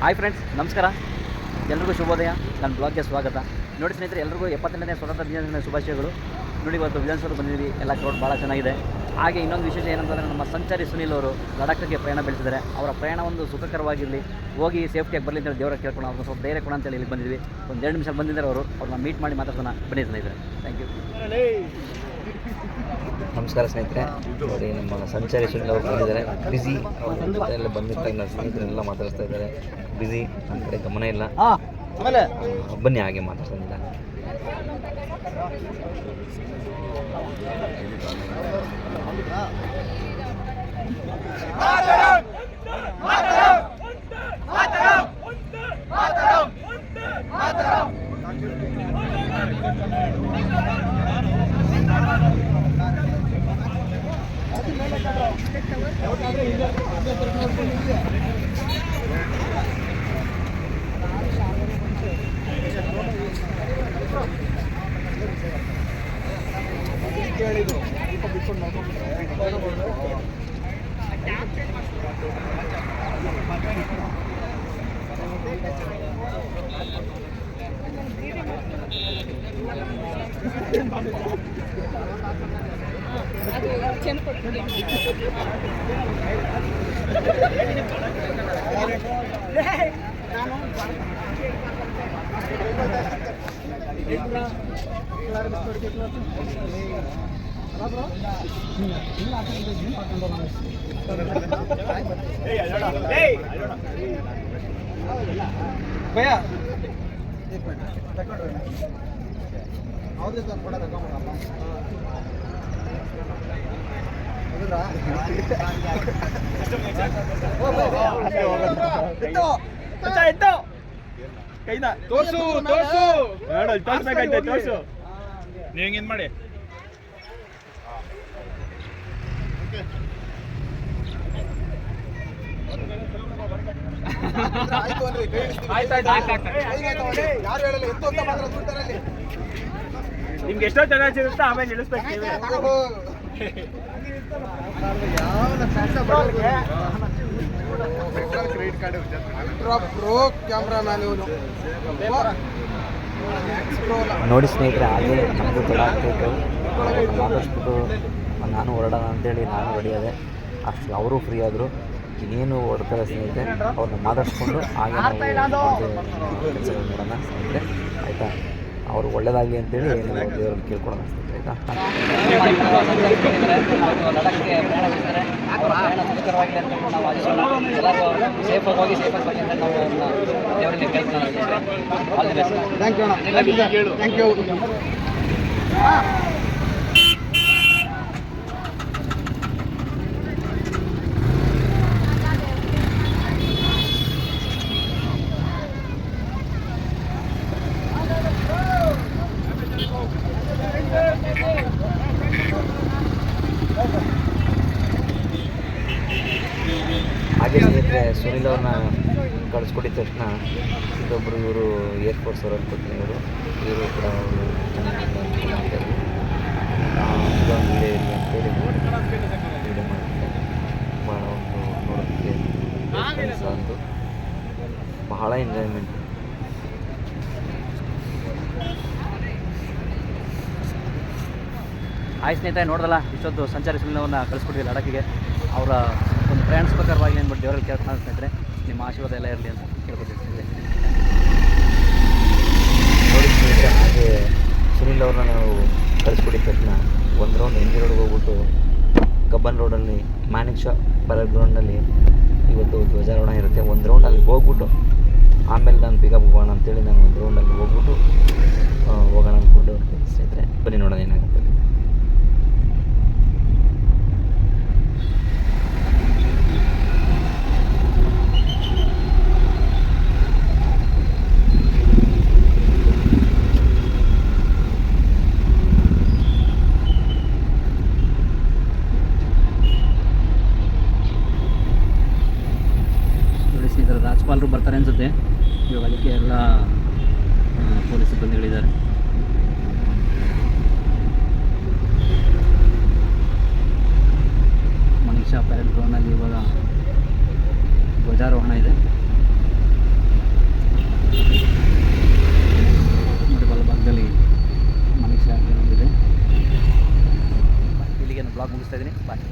Hi friends, ನಮಸ್ಕಾರ. ಎಲ್ರಿಗೂ ಶುಭೋದಯ. ನನ್ನ ಬ್ಲಾಗ್ಗೆ ಸ್ವಾಗತ. ನೋಡಿ ಸ್ನೇಹಿತರೆ, ಎಲ್ರಿಗೂ 78ನೇ ಸ್ವತಂತ್ರ ದಿನಾಚರಣೆ ಶುಭಾಶಯಗಳು. ನೋಡಿ, ಇವತ್ತು ವಿಧಾನಸೌಧ ಬಂದಿದ್ದೀವಿ. ಎಲ್ಲ ಕ್ರೌಡ್ ಭಾಳ ಚೆನ್ನಾಗಿದೆ. ಹಾಗೆ ಇನ್ನೊಂದು ವಿಶೇಷ ಏನಂತಂದರೆ, ನಮ್ಮ ಸಂಚಾರಿ ಸುನೀಲ್ ಅವರು ಲಡಾಖ್ಗೆ ಪ್ರಯಾಣ ಬೆಳೆಸಿದ್ದಾರೆ. ಅವರ ಪ್ರಯಾಣ ಒಂದು ಸುಖಕರವಾಗಿರಲಿ, ಹೋಗಿ ಸೇಫ್ಟಿಯಾಗಿ ಬರಲಿ ಅಂತೇಳಿ ದೇವರ ಕೇಳ್ಕೊಂಡು ಅವ್ರನ್ನ ಸ್ವಲ್ಪ ಧೈರ್ಯ ಕೊಡ ಅಂತೇಳಿ ಇಲ್ಲಿ ಬಂದಿದ್ವಿ. ಒಂದು 2 ನಿಮಿಷ ಬಂದಿದ್ದಾರೆ ಅವರು. ಅವ್ರನ್ನ ಮೀಟ್ ಮಾಡಿ ಮಾತಾಡ್ತಾನೆ ಬನ್ನಿ ಸ್ನೇಹಿತರೆ. Thank you. ನಮಸ್ಕಾರ ಸ್ನೇಹಿತರೆ. ನೋಡಿ, ನಮ್ಮ ಸಂಚಾರಿ ಸುನೀಲ್ ಅವರು ಬಂದಿದ್ದಾರೆ. ಬ್ಯುಸಿ ಎಲ್ಲ ಬಂದಿರ್ತಾರೆ. ನನ್ನ ಸ್ನೇಹಿತರೆಲ್ಲ ಮಾತಾಡಿಸ್ತಾ ಇದ್ದಾರೆ. ಬ್ಯುಸಿ, ನನ್ನ ಕಡೆ ಗಮನ ಇಲ್ಲ. ಬನ್ನಿ ಹಾಗೆ ಮಾತಾಡ್ತಾನಿಲ್ಲ. भैया ಕೈನ ತೋರ್ಸು ತೋರ್ಸ್ಬೇಕಂತೆ. ತೋರ್ಸು, ನೀವು ಹಿಂಗೇನು ಮಾಡಿ. ನಿಮ್ಗೆ ಎಷ್ಟೋ ಚೆನ್ನಾಗಿ ಸಿಗುತ್ತೆ, ಆಮೇಲೆ ನಿಲ್ಲಿಸ್ಬೇಕು ನೀವೇ. ನೋಡಿ ಸ್ನೇಹಿತರೆ, ಹಾಗೆ ನಮಗೂ ತಡ ಆಗ್ತಾಯಿತ್ತು. ಮಾತಾಡ್ಸ್ಬಿಟ್ಟು ನಾನು ಹೊರಡೋಣ ಅಂತೇಳಿ ನಾನು ರೆಡಿ ಆದೆ. ಅಷ್ಟು ಅವರು ಫ್ರೀ ಆದರು. ಇನ್ನೇನು ಹೊರಡ್ತಾರೆ ಸ್ನೇಹಿತರೆ, ಅವ್ರನ್ನ ಮಾತಾಡಿಸ್ಕೊಂಡು ಹಾಗೆ ಕೆಲಸಗಳು ನೋಡೋಣ ಸ್ನೇಹಿತರೆ. ಆಯಿತಾ? ಅವರು ಒಳ್ಳೇದಾಗಲಿ ಅಂತೇಳಿ ನಾವು ದೇವರಲ್ಲಿ ಕೇಳ್ಕೊಳೋಣ ಸ್ನೇಹಿತರೆ. ಆಯಿತಾ? ಲಡಾಖ್ಗೆ ಪ್ರಯಾಣ ಬೆಳೆಸಿದ್ದಾರೆ. ಅವರ ಪ್ರಯಾಣ ಸುಖಕರವಾಗಲಿ ಅಂತ ನಾವು ಆಶಿಸೋಣ. ಎಲ್ಲರೂ ಸೇಫಾಗಿ ಹೋಗಿ ಸೇಫಾಗಿ ಬರಲಿ ಅಂತ ನಾವು ದೇವರಲ್ಲಿ ಕೇಳ್ಕೊಳ್ಳೋಣ ಸ್ನೇಹಿತರೆ. All the best. Thank you. ಹಾಗೆ ಸ್ನೇಹಿತರೆ, ಸುನೀಲ್ ಅವ್ರನ್ನ ಕಳಿಸ್ಕೊಟ್ಟಿದ ತಕ್ಷಣ ಇದೊಬ್ಬರು ಇವರು ಏರ್ಫೋರ್ಸ್ ಅವರು ಅನ್ಕೋತೀನಿ. ಇವರು ಕೂಡ ಅವರು ಚೆನ್ನಾಗಿ ಇದೊಂದು ವಿಡಿಯೋ ಇರಲಿ ಅಂತೇಳಿ ವಿಡಿಯೋ ಮಾಡ್ತಾರೆ. ಭಾಳ ಒಂದು ನೋಡೋದಕ್ಕೆ ಒಂದು ಬಹಳ ಎಂಜಾಯ್ಮೆಂಟ್. ಆಯ್ತು ಸ್ನೇಹಿತರೆ, ನೋಡಿದಲ್ಲ ಇಷ್ಟೊಂದು ಸಂಚಾರಿ ಸುನೀಲವ್ರನ್ನ ಕಳಿಸ್ಕೊಟ್ಟಿದ್ವಿ ಲಡಾಖಿಗೆ. ಅವರ ಒಂದು ಪ್ರಯಾಣ ಸುಖಕರವಾಗಿ ಅಂದ್ಬಿಟ್ಟು ದೇವರಲ್ಲಿ ಕೇಳ್ಕೊಂಡು ಸ್ನೇಹಿತರೆ, ನಿಮ್ಮ ಆಶೀರ್ವಾದ ಎಲ್ಲ ಇರಲಿ ಅಂತ ಕೇಳ್ಕೊತೀವಿ ಸ್ನೇಹಿತರೆ. ನೋಡಿ ಸ್ನೇಹಿತರೆ, ಹಾಗೆ ಸುನೀಲ್ ಅವ್ರನ್ನ ನಾವು ಕಳಿಸ್ಕೊಟ್ಟಿದ ತಕ್ಷಣ ಒಂದು ರೌಂಡ್ NG ರೋಡ್ಗೆ ಹೋಗ್ಬಿಟ್ಟು ಕಬ್ಬನ್ ರೋಡಲ್ಲಿ ಮಾನಿಕ್ ಶಾ ಪರೇಡ್ ಗ್ರೌಂಡ್ನಲ್ಲಿ ಇವತ್ತು ಧ್ವಜಾರೋಹಣ ಇರುತ್ತೆ. ಒಂದು ರೌಂಡ್ ಅಲ್ಲಿ ಹೋಗ್ಬಿಟ್ಟು ಆಮೇಲೆ ನಾನು ಪಿಕಪ್ ಹೋಗೋಣ ಅಂತೇಳಿ ನಾನು ಒಂದು ರೌಂಡಲ್ಲಿ ಹೋಗ್ಬಿಟ್ಟು ಹೋಗೋಣ ಅಂದ್ಕೊಂಡು ಸ್ನೇಹಿತರೆ. ಬನ್ನಿ ನೋಡೋಣ ಏನಾಗುತ್ತೆ. ರಾಜ್ಪಾಲರು ಬರ್ತಾರೆ ಅನಿಸುತ್ತೆ ಇವಾಗ. ಅದಕ್ಕೆ ಎಲ್ಲ ಪೊಲೀಸ್ ಸಿಬ್ಬಂದಿಗಳಿದ್ದಾರೆ. ಮನೀಷಾ ಪರೇಡ್ ಗ್ರೌಂಡ್ನಲ್ಲಿ ಇವಾಗ ಧ್ವಜಾರೋಹಣ ಇದೆ. ಬ್ಲಾಗ್ ಮುಗಿಸ್ತಾ ಇದ್ದೀನಿ ಬಾಯ್.